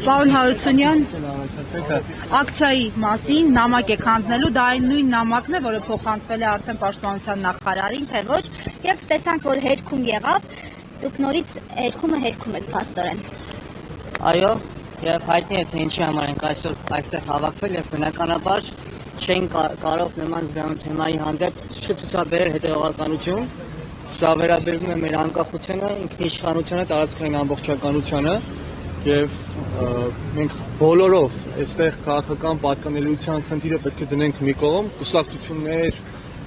Պարոն Հարությունյան, ակցիայի մասին նամակ եք հանձնելու, դա այն նույն նամակն է, որը փոխանցվել է արդեն Պաշտպանության նախարարին, թե ոչ, եւ տեսանք, որ հերքում եղավ, դուք նորից հերքում եք փաստորեն։ Այո, եւ հայտնի է, թե ինչի համար ենք այսօր այստեղ հավաքվել եւ բնականաբար չեն կարող նման զգալու թեմայի հանդեպ չցուցաբերել հետևողականություն։ Սա վերաբերում է մեր անկախությանը, ինքնիշխանությանը, տարածքային ամբողջականությանը եւ մենք բոլորով այստեղ քաղաքական պատկանելիության խնդիրը պետք է դնենք մի կողմ, կուսակցություններ,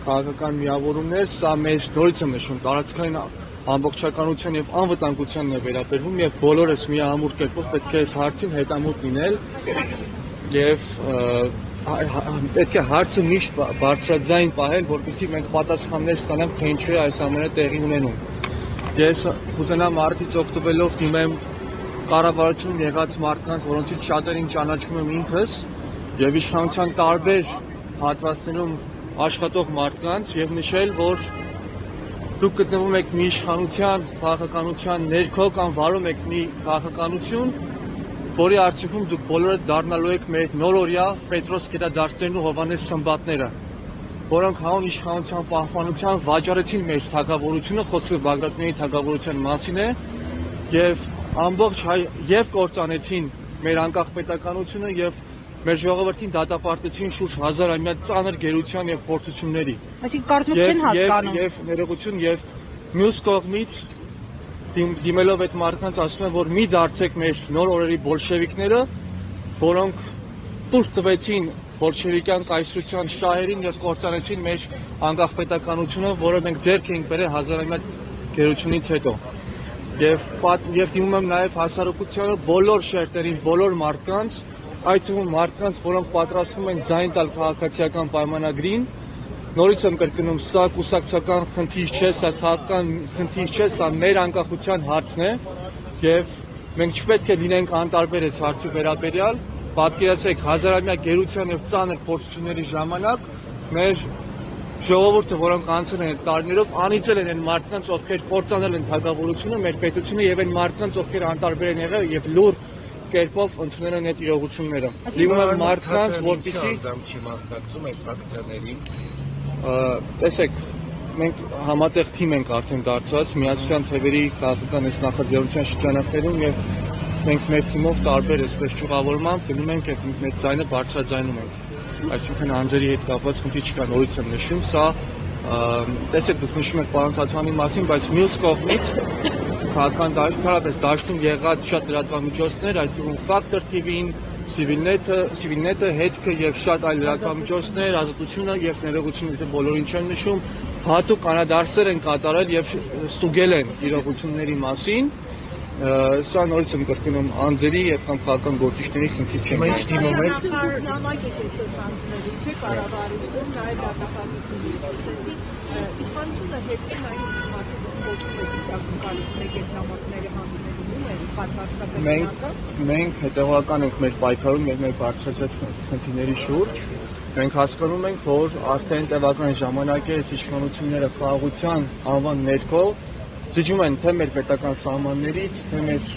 քաղաքական միավորումներ, սա մեր նորից եմ նշում, տարածքային ամբողջականության եւ անվտանգությանն է վերաբերվում եւ բոլորս միահամուռ կերպով պետք է այս հարցին հետամուտ լինել եւ պետք է հարցը միշտ բարձրաձայն պահել, որպեսզի մենք պատասխաններ ստանանք, թե ինչու է այս ամենը տեղի ունենում։ Ես կուզենամ արդից օգտվելով դիմեմ կառավարությունում եղած մարդկանց, որոնցից շատերին ճանաչում եմ ինքս, եւ իշխանության տարբեր հատվածներում աշխատող մարդկանց եւ նշել, որ դուք գտնվում եք մի իշխանության, քաղաքականության ներքո կամ վարում եք մի քաղաքականություն, որի արդյունքում դուք բոլորը դառնալու եք մեր նորօրյա Պետրոս Գետադարսներն ու Հովհաննես Սմբատները, որոնք հանուն իշխանության պահպանության վաճառեցին մեր թագավորությունը, խոսքը Բաղդադների թագավորության մասին է, եւ ամբողջ եւ կործանեցին մեր անկախ պետականությունը եւ մեր ժողովրդին դատապարտեցին շուրջ 1000-ամյա ծանր գերության եւ փորձությունների։ Այսինքն կարծում եք չեն հասկանում։ Եվ ներողություն եւ մյուս կողմից դիմելով այդ մարդկանց ասում են, որ մի դարձեք մեր նոր օրերի բոլշևիկները, որոնք տուր տվեցին բոլշևիկյան կայսրության շահերին եւ կործանեցին մեր անկախ պետականությունը, որը մենք ձեռք էինք բերել 1000-ամյա գերությունից հետո։ Եվ դիմում եմ նաեւ հասարակությանը բոլոր շերտերին, բոլոր մարդկանց, այդ թվում մարդկանց, որոնք պատրաստվում են ձայն տալ քաղաքացիական պայմանագրին, նորից եմ կրկնում, սա կուսակցական խնդիր չէ, սա քաղաքական խնդիր չէ, սա մեր անկախության հարցն է եւ մենք չպետք է լինենք անտարբեր այս հարցի վերաբերյալ, պատկերացրեք 1000-ամյա գերության եւ ծանր փորձությունների ժամանակ մեր ժողովուրդը, որոնք անցել են տարիներով, անիծել են այն մարդկանց, ովքեր կործանել են թագավորությունը, մեր պետությունը եւ այն մարդկանց, ովքեր անտարբեր են եղել եւ լուր կերպով ընդունել են այդ իրողությունները։ Դիմում եմ մարդկանց, որպեսզի չիմաստացում այս ակցիաներին տեսեք, մենք համատեղ թիմ ենք արդեն դարձած Միացության թևերի քաղաքական այս նախաձեռնության շրջանակներում եւ մենք մեր թիմով տարբեր այսպես ճյուղավորմամբ գնում ենք այդ մեր ձայնը բարձրաձայնում ենք։ Այսինքն անձերի հետ կապված խնդիր չկա, նորից եմ նշում, սա տեսեք դուք նշում եք պարոն Թաթյանի մասին, բայց մյուս կողմից քաղաքական դաշտում դաշտում եղած շատ լրատվամիջոցներ, այդ թվում Factor TV-ին, Civilnet-ը, հետքը եւ շատ այլ լրատվամիջոցներ, Ազատությունը եւ ներողություն, եթե բոլորին չեմ նշում, հատուկ կանադարձեր են կատարել եւ ստուգել են իրողությունների մասին։ Սա նորից եմ կրկնում անձերի եւ կամ քաղաքական գործիչների խնդիր չէ։ Մենք դիմում ենք նամակ եք այսօր հանձնելու, չէ՞ կառավարություն, նաեւ դատապարտությունների process-ի իշխանությունը հետքին այն ինչ մասը գործում է դիտարկում եք այդ նամակները հանձնելու Մենք հետևական ենք մեր պայքարում եւ մեր բարձրացած խնդիրների շուրջ։ Մենք հասկանում ենք, որ արդեն տևական ժամանակ է այս իշխանությունները խաղաղության անվան ներքո զիջում են թե մեր պետական սահմաններից, թե մեր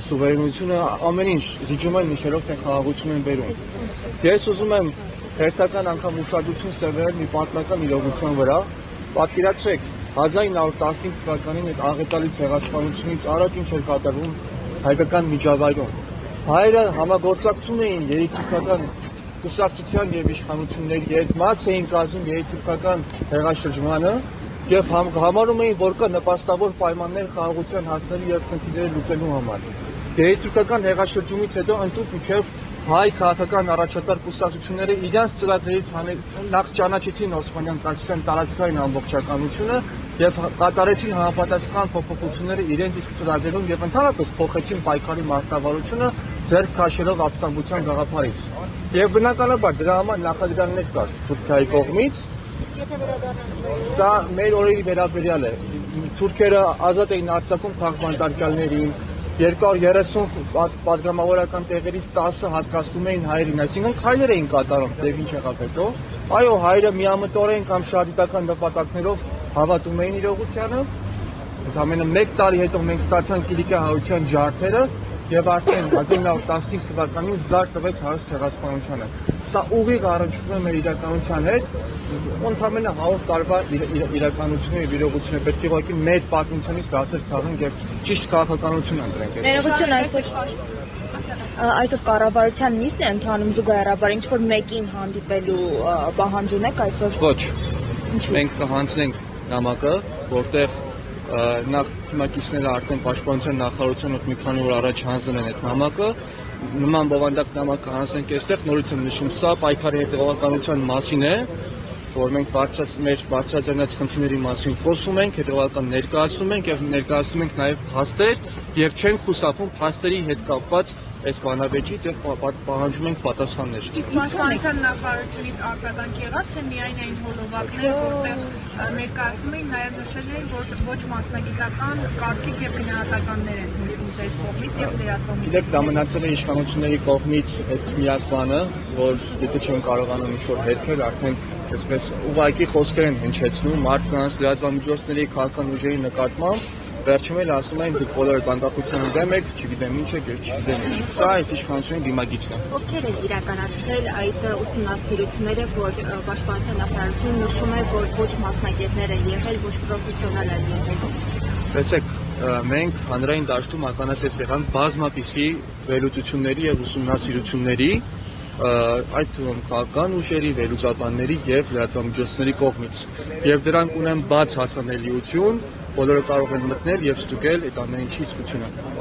սուվերենությունը, ամեն ինչ զիջում են նշելով, թե խաղաղություն են բերում։ Ես ուզում եմ հերթական անգամ ուշադրություն սևեռել մի պատմական իրողության վրա։ Պատկերացրեք 1915 թվականին այդ աղետալի ցեղասպանությունից առաջ ինչ էր կատարվում հայկական միջավայրում։ Հայերը համագործակցում էին երիտուրքական կուսակցության եւ իշխանությունների հետ, մաս էին կազմում երիտուրքական հեղաշրջմանը եւ համարում էին, որ կա նպաստավոր պայմաններ խաղաղության հասնելու եւ խնդիրները լուծելու համար։ Երիտուրքական հեղաշրջումից հետո ընդհանուր միջև հայ քաղաքական առաջատար կուսակցությունները իրենց ծրագրերից նախ ճանաչեցին Օսմանյան կայսրության տարածքային ամբողջականությունը եւ կատարեցին համապատասխան փոփոխությունները իրենց իսկ ծրագրերում եւ ընդհանրապես փոխեցին պայքարի մարտավարությունը ձեռք քաշելով ապստամբության գաղափարից։ Եվ բնականաբար դրա համար նախադրյալներ կար Թուրքիայի կողմից։ Սա մեր օրերի վերաբերյալ է։ Թուրքերը ազատ էին արձակում քաղաքբանտարկյալներին, 230 պատգամավորական տեղերից 10-ը հատկացնում էին հայերին, այսինքն քայլեր էին կատարում, դեպի ինչ եղավ հետո։ Այո, հայերը միամտորեն կամ շահադիտական նպատակներով հավատում էին իրողությանը։ Ընդամենը 1 տարի հետո մենք ստացանք Կիլիկիա հայության ջարդերը եւ արդեն 1915 թվականին զար տվեց հարուստ ցեղասպանությանը։ Սա ուղիղ առնչվում է մեր իրականության հետ, ընդհանրապես 100 տարվա իրականությունը եւ իրողությունը պետք է ուղղակի մեր պատմությունից դասեր քաղենք եւ ճիշտ քաղաքականություն ընտրենք։ Ներողություն, այսօր կառավարության նիստն է ընթանում զուգահեռաբար, ինչ որ մեկին հանդիպելու պահանջ ունեք այսօր։ Ոչ։ Մենք կհանձնենք նամակը, որտեղ նախ թիմակիցները արդեն պաշտպանության նախարարության մոտ մի քանի օր առաջ հանձնել են այդ նամակը, նման բովանդակ նամակը հանձնենք այստեղ, նորից եմ նշում, սա պայքարի հետևողականության մասին է, որ մենք մեր բարձրաձայնած խնդիրների մասին խոսում ենք, հետևողական ներկայացնում ենք եւ ներկայացնում ենք նաեւ փաստեր եւ չենք խուսափում փաստերի հետ կապված այս բանավեճից եւ պահանջում ենք պատասխաններ։ Իսկ պաշտպանության նախարարությունից արձագանք եղավ, թե միայն այն հոլովակներ, որտեղ ներկայացնում էին, նաեւ նշել էին, որ ոչ մասնագիտական կարծիք եւ գնահատականներ են հնչում ձեր կողմից եւ լրատվամիջոցներից։ Գիտեք, դա մնացել է իշխանությունների կողմից այդ միակ բանը, որ եթե չեն կարողանում ինչ-որ հերքել, արդեն այսպես ուղղակի խոսքեր են հնչեցնում մարդկանց, լրատվամիջոցների, քաղաքական ուժերի նկատմամբ։ Վերջում էլ ասում են դուք բոլորը բանտախության դեմ եք, չգիտեմ ինչ եք, չգիտեմ ինչ։ Սա այս իշխանությունների դիմագիծն է։ Ովքեր են իրականացրել այդ ուսումնասիրությունները, որ պաշտպանության նախարարությունը նշում է, որ ոչ մասնագետներ են եղել, ոչ պրոֆեսիոնալ են եղել։ Տեսեք, մենք հանրային դաշտում ականատես եղանք բազմապիսի վերլուծությունների եւ ուսումնասիրությունների, այդ թվում քաղաքական ուժերի, վերլուծաբանների եւ լրատվամիջոցների կողմից։ Եվ դրանք ունեն բաց հասանելիություն, բոլորը կարող են մտնել եւ ստուգել այդ ամեն ինչի իսկությունը։